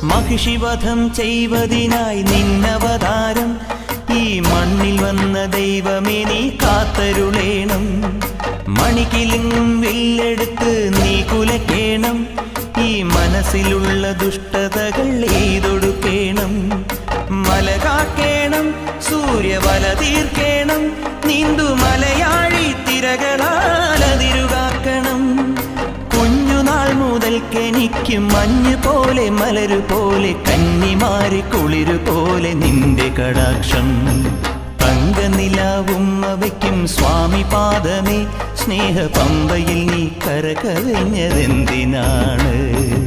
മഹിഷിവധം ചെയ്വതിനായി നിന്നവതാരം ഈ മണ്ണിൽ വന്ന ദൈവമേ നീ കാത്തരുളേണം. മണികിലുങ്ങും വില്ലെടുത്ത് നീ കുലക്കേണം. ഈ മനസ്സിലുള്ള ദുഷ്ടതകൾ എയ്തൊടുക്കേണം. മല കാക്കേണം, സൂര്യവല തീർക്കേണം. നീന്തു മലയാഴി തിരകളാലതിരുകാക്കണം. കുഞ്ഞുനാൾ മുതൽക്കെനിക്ക് മഞ്ഞ് പോലെ മലരു പോലെ കന്നിമാരി കുളിരു പോലെ നിന്റെ കടാക്ഷം. തങ്കനിലാവും അവയ്ക്കും സ്വാമി പാദമേ സ്നേഹ പമ്പയിൽ നീ കരകവിഞ്ഞതെന്തിനാണ്?